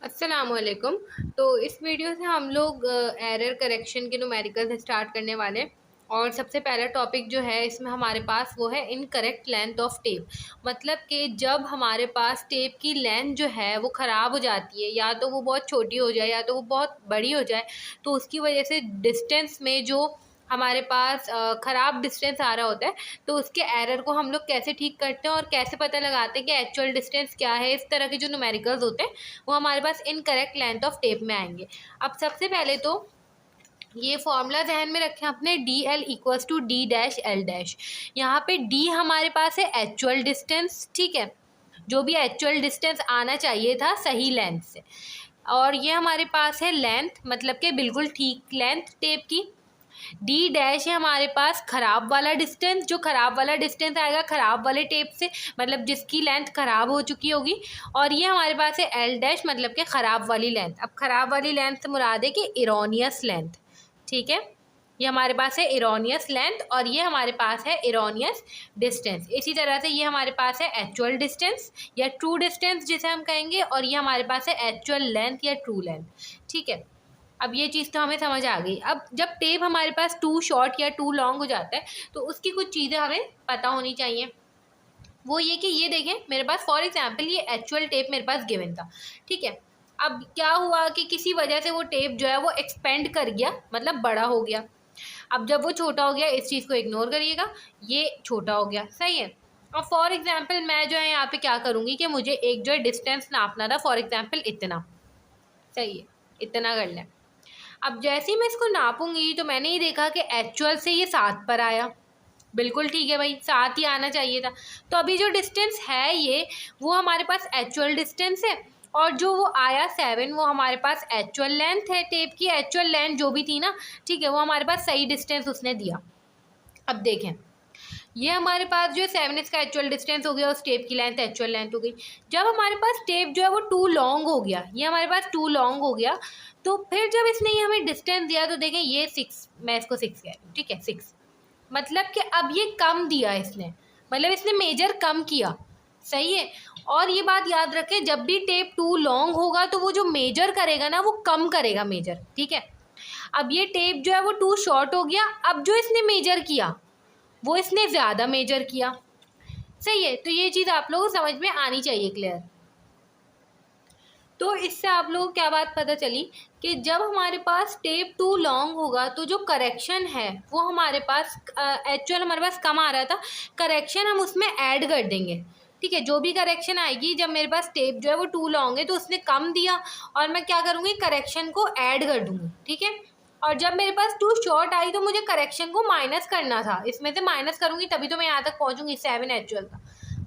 अस्सलामुअलैकुम। तो इस वीडियो से हम लोग एरर करेक्शन के न्यूमेरिकल से स्टार्ट करने वाले हैं। और सबसे पहला टॉपिक जो है इसमें हमारे पास वो है इनकरेक्ट लेंथ ऑफ टेप। मतलब कि जब हमारे पास टेप की लेंथ जो है वो ख़राब हो जाती है, या तो वो बहुत छोटी हो जाए या तो वो बहुत बड़ी हो जाए, तो उसकी वजह से डिस्टेंस में जो हमारे पास ख़राब डिस्टेंस आ रहा होता है, तो उसके एरर को हम लोग कैसे ठीक करते हैं और कैसे पता लगाते हैं कि एक्चुअल डिस्टेंस क्या है। इस तरह के जो न्यूमेरिकल्स होते हैं वो हमारे पास इनकरेक्ट लेंथ ऑफ टेप में आएंगे। अब सबसे पहले तो ये फॉर्मूला जहन में रखें अपने, D L equals to D dash L dash. यहाँ पे डी हमारे पास है एक्चुअल डिस्टेंस, ठीक है, जो भी एक्चुअल डिस्टेंस आना चाहिए था सही लेंथ से। और ये हमारे पास है लेंथ, मतलब कि बिल्कुल ठीक लेंथ टेप की। डी डैश है हमारे पास ख़राब वाला डिस्टेंस, जो ख़राब वाला डिस्टेंस आएगा ख़राब वाले टेप से, मतलब जिसकी लेंथ ख़राब हो चुकी होगी। और ये हमारे पास है एल डैश, मतलब कि ख़राब वाली लेंथ। अब ख़राब वाली लेंथ से मुराद है कि इरोनियस लेंथ, ठीक है। ये हमारे पास है इरोनियस लेंथ और ये हमारे पास है इरोनियस डिस्टेंस। इसी तरह से ये हमारे पास है एक्चुअल डिस्टेंस या ट्रू डिस्टेंस जिसे हम कहेंगे, और ये हमारे पास है एक्चुअल लेंथ या ट्रू लेंथ, ठीक है। अब ये चीज़ तो हमें समझ आ गई। अब जब टेप हमारे पास टू शॉर्ट या टू लॉन्ग हो जाता है तो उसकी कुछ चीज़ें हमें पता होनी चाहिए। वो ये कि ये देखें, मेरे पास फॉर एग्जांपल ये एक्चुअल टेप मेरे पास गिवन था, ठीक है। अब क्या हुआ कि किसी वजह से वो टेप जो है वो एक्सपेंड कर गया, मतलब बड़ा हो गया। अब जब वो छोटा हो गया, इस चीज़ को इग्नोर करिएगा, ये छोटा हो गया, सही है। अब फॉर एग्जाम्पल मैं जो है यहाँ पे क्या करूँगी कि मुझे एक जो है डिस्टेंस नापना था, फॉर एग्जाम्पल इतना, सही है, इतना कर लें। अब जैसे ही मैं इसको नापूंगी तो मैंने ये देखा कि एक्चुअल से ये 7 पर आया। बिल्कुल ठीक है भाई, 7 ही आना चाहिए था। तो अभी जो डिस्टेंस है ये, वो हमारे पास एक्चुअल डिस्टेंस है, और जो वो आया 7 वो हमारे पास एक्चुअल लेंथ है। टेप की एक्चुअल लेंथ जो भी थी ना, ठीक है, वो हमारे पास सही डिस्टेंस उसने दिया। अब देखें, ये हमारे पास जो है 7 इसका एक्चुअल डिस्टेंस हो गया, उस टेप की लेंथ एक्चुअल लेंथ हो गई। जब हमारे पास टेप जो है वो टू लॉन्ग हो गया, ये हमारे पास टू लॉन्ग हो गया, तो फिर जब इसने ये हमें डिस्टेंस दिया तो देखें ये 6, मैं इसको 6 कह रही हूँ, ठीक है, 6। मतलब कि अब ये कम दिया इसने, मतलब इसने मेजर कम किया, सही है। और ये बात याद रखें, जब भी टेप टू लॉन्ग होगा तो वो जो मेजर करेगा ना वो कम करेगा मेजर, ठीक है। अब ये टेप जो है वो टू शॉर्ट हो गया, अब जो इसने मेजर किया वो इसने ज़्यादा मेजर किया, सही है। तो ये चीज़ आप लोगों को समझ में आनी चाहिए, क्लियर। तो इससे आप लोगों को क्या बात पता चली कि जब हमारे पास टेप टू लॉन्ग होगा तो जो करेक्शन है वो हमारे पास एक्चुअल हमारे पास कम आ रहा था, करेक्शन हम उसमें ऐड कर देंगे, ठीक है। जो भी करेक्शन आएगी, जब मेरे पास टेप जो है वो टू लॉन्ग है तो उसने कम दिया, और मैं क्या करूँगी, करेक्शन को ऐड कर दूँगी, ठीक है। और जब मेरे पास टू शॉर्ट आई तो मुझे करेक्शन को माइनस करना था, इसमें से माइनस करूँगी तभी तो मैं यहाँ तक पहुँचूँगी, 7 एक्चुअल था,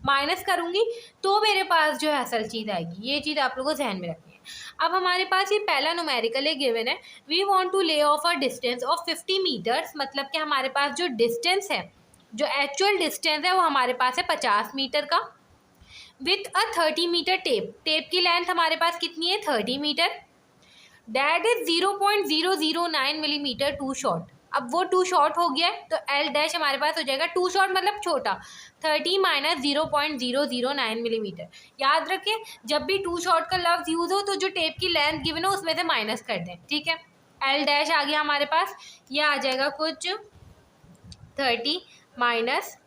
माइनस करूँगी तो मेरे पास जो है असल चीज़ आएगी। ये चीज़ आप लोगों को ध्यान में रखनी है। अब हमारे पास ये पहला न्यूमेरिकल है गिवन है, we want to lay off a distance of 50 metres. मतलब कि हमारे पास जो डिस्टेंस है, जो एक्चुअल डिस्टेंस है वो हमारे पास है 50 मीटर का, with a 30 metre tape. Tape की लेंथ हमारे पास कितनी है, 30 metre. That is 0.009 millimetre too short. अब वो टू शॉर्ट हो गया है तो एल डैश हमारे पास हो जाएगा, टू शॉर्ट मतलब छोटा, 30 माइनस 0.009 मिलीमीटर। याद रखें, जब भी टू शॉर्ट का लफ्ज यूज हो तो जो टेप की लेंथ गिवन हो उसमें से माइनस कर दें, ठीक है। एल डैश आ गया हमारे पास, ये आ जाएगा कुछ 30 माइनस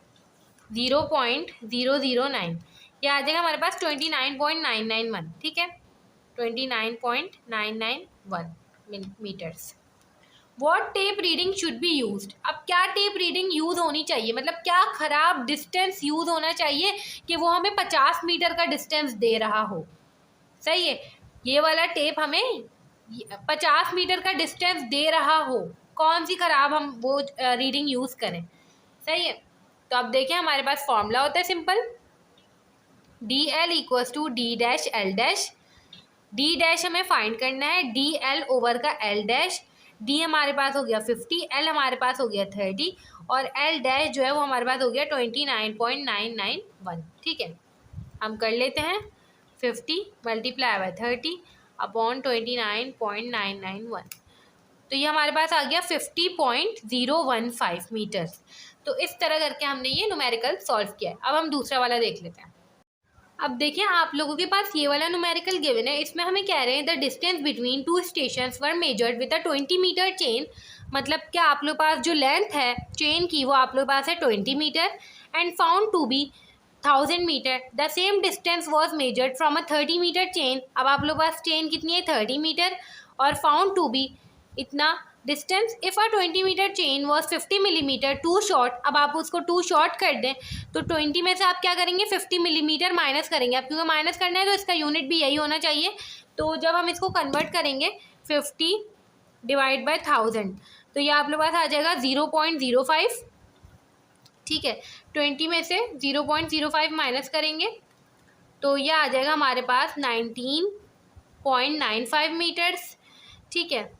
0.009, ये आ जाएगा हमारे पास 29.991, ठीक है, 29.991 metres. What tape reading should be use. अब क्या टेप रीडिंग यूज होनी चाहिए, मतलब क्या खराब डिस्टेंस यूज होना चाहिए कि वो हमें 50 मीटर का डिस्टेंस दे रहा हो, सही है। ये वाला टेप हमें 50 मीटर का डिस्टेंस दे रहा हो, कौन सी खराब हम वो रीडिंग यूज करें, सही है। तो अब देखें, हमारे पास फॉर्मूला होता है simple, D L equals to D dash L dash. D dash हमें फाइंड करना है, डी एल ओवर का एल डैश। डी हमारे पास हो गया 50, एल हमारे पास हो गया 30, और एल डैश जो है वो हमारे पास हो गया 29.991, ठीक है। हम कर लेते हैं 50 मल्टीप्लाई बाय 30 अपॉन 29.991, तो ये हमारे पास आ गया 50.015 मीटर्स। तो इस तरह करके हमने ये न्यूमेरिकल सॉल्व किया है। अब हम दूसरा वाला देख लेते हैं। अब देखिए आप लोगों के पास ये वाला न्यूमेरिकल गिवन है, इसमें हमें कह रहे हैं the distance between two stations were measured with a 20 metre chain. मतलब क्या आप लोग पास जो लेंथ है चेन की वो आप लोग पास है 20 metre and found to be 1000 metre. The same distance was measured from a 30 metre chain. अब आप लोग पास चेन कितनी है 30 मीटर और फाउंड टू बी इतना distance. If a 20 metre chain was 50 millimetre too short. अब आप उसको टू शॉर्ट कर दें तो 20 में से आप क्या करेंगे 50 मिलीमीटर माइनस करेंगे। अब क्योंकि माइनस करना है तो इसका यूनिट भी यही होना चाहिए। तो जब हम इसको कन्वर्ट करेंगे 50 डिवाइड बाय 1000 तो ये आप लोग पास आ जाएगा 0.05। ठीक है, 20 में से 0.05 माइनस करेंगे तो ये आ जाएगा हमारे पास 19.95 मीटर्स। ठीक है,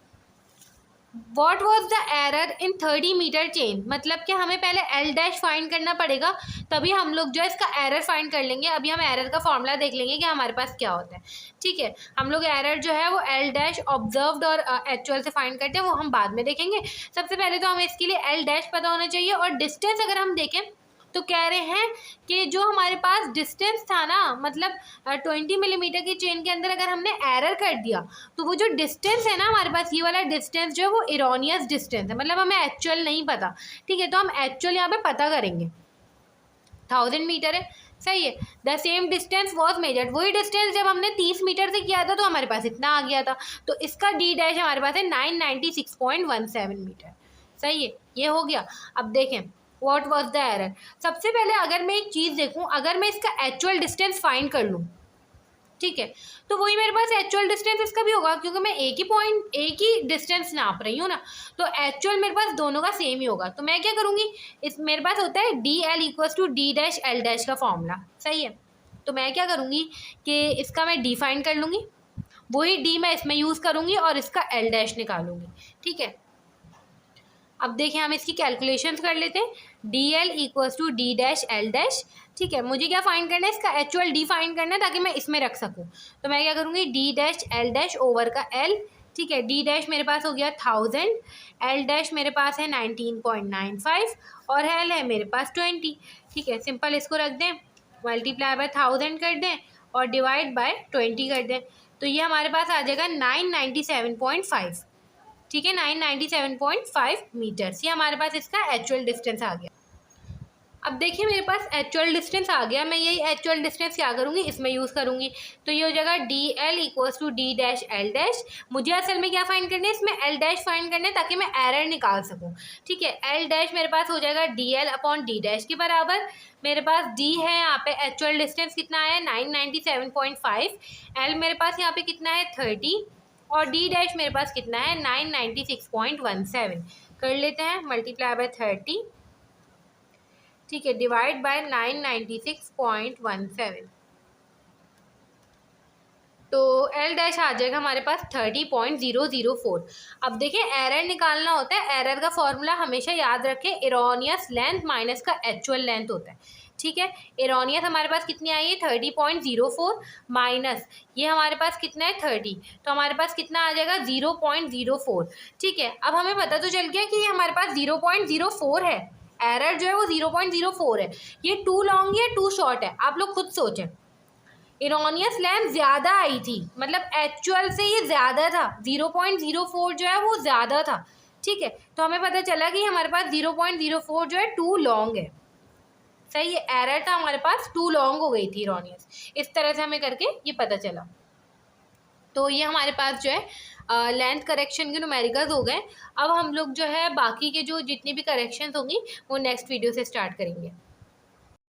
what was the error in 30 metre chain. मतलब कि हमें पहले एल डैश फाइंड करना पड़ेगा तभी हम लोग जो है इसका एरर फाइंड कर लेंगे। अभी हम एरर का फॉर्मूला देख लेंगे कि हमारे पास क्या होता है। ठीक है, हम लोग एरर जो है वो एल डैश ऑब्जर्व्ड और एक्चुअल से फाइंड करते हैं, वो हम बाद में देखेंगे। सबसे पहले तो हमें इसके लिए एल डैश पता होना चाहिए। और डिस्टेंस अगर हम देखें तो कह रहे हैं कि जो हमारे पास डिस्टेंस था ना, मतलब 20 मिलीमीटर की चेन के अंदर अगर हमने एरर कर दिया तो वो जो डिस्टेंस है ना हमारे पास, ये वाला डिस्टेंस जो है वो इरोनियस डिस्टेंस है, मतलब हमें एक्चुअल नहीं पता। ठीक है, तो हम एक्चुअल यहाँ पे पता करेंगे। 1000 मीटर है, सही है। The same distance was measured, वही डिस्टेंस जब हमने 30 मीटर से किया था तो हमारे पास इतना आ गया था। तो इसका डी डैश हमारे पास है 996.17 मीटर। सही है, ये हो गया। अब देखें व्हाट वाज द एरर। सबसे पहले अगर मैं एक चीज़ देखूं, अगर मैं इसका एक्चुअल डिस्टेंस फाइंड कर लूं, ठीक है, तो वही मेरे पास एक्चुअल डिस्टेंस इसका भी होगा क्योंकि मैं एक ही डिस्टेंस नाप रही हूँ ना, तो एक्चुअल मेरे पास दोनों का सेम ही होगा। तो मैं क्या करूँगी, इस मेरे पास होता है D L equals to D dash L dash का फॉर्मूला। सही है, तो मैं क्या करूँगी कि इसका मैं डी फाइंड कर लूँगी, वही डी मैं इसमें यूज़ करूँगी और इसका एल डैश निकालूंगी। ठीक है, अब देखें हम इसकी कैलकुलेशंस कर लेते हैं। D L equals to D dash L dash. ठीक है, मुझे क्या फाइंड करना है, इसका एक्चुअल डी फाइंड करना है ताकि मैं इसमें रख सकूं। तो मैं क्या करूँगी, D dash L dash over का एल। ठीक है, डी डैश मेरे पास हो गया 1000, एल डैश मेरे पास है 19.95 और एल है मेरे पास 20। ठीक है, सिंपल इसको रख दें, मल्टीप्लाई बाय 1000 कर दें और डिवाइड बाय 20 कर दें तो ये हमारे पास आ जाएगा 997.5। ठीक है, 997.5 मीटर्स, ये हमारे पास इसका एक्चुअल डिस्टेंस आ गया। अब देखिए मेरे पास एक्चुअल डिस्टेंस आ गया, मैं यही एक्चुअल डिस्टेंस क्या करूँगी, इसमें यूज़ करूँगी। तो ये हो जाएगा D L equals to D dash L dash. मुझे असल में क्या फाइंड करना है, इसमें एल डैश फाइंड करना है ताकि मैं एरर निकाल सकूँ। ठीक है, एल डैश मेरे पास हो जाएगा D L upon D dash के बराबर। मेरे पास डी है यहाँ पे, एक्चुअल डिस्टेंस कितना है 997.5, एल मेरे पास यहाँ पे कितना है 30 और डी डैश मेरे पास कितना है 996.17। कर लेते हैं मल्टीप्लाई बाय 30। ठीक है, डिवाइड बाय 996.17 तो एल डैश आ जाएगा हमारे पास 30.004। अब देखिए एरर निकालना होता है, एरर का फॉर्मूला हमेशा याद रखें, इरोनियस लेंथ माइनस का एक्चुअल लेंथ होता है। ठीक है, इरोनियस हमारे पास कितनी आई है 30.04 माइनस ये हमारे पास कितना है 30, तो हमारे पास कितना आ जाएगा 0.04। ठीक है, अब हमें पता तो चल गया कि ये हमारे पास 0.04 है, एरर जो है वो 0.04 है। ये टू लॉन्ग या टू शॉर्ट है, आप लोग खुद सोचें। इरोनियस लेंथ ज़्यादा आई थी, मतलब एक्चुअल से ये ज़्यादा था, 0.04 जो है वो ज़्यादा था। ठीक है, तो हमें पता चला कि हमारे पास 0.04 जो है टू लॉन्ग है। सही है, एरर था हमारे पास, टू लॉन्ग हो गई थी इरोनियस, इस तरह से हमें करके ये पता चला। तो ये हमारे पास जो है लेंथ करेक्शन के न्यूमेरिकल्स हो गए। अब हम लोग जो है बाकी के जो जितनी भी करेक्शंस होंगी वो नेक्स्ट वीडियो से स्टार्ट करेंगे।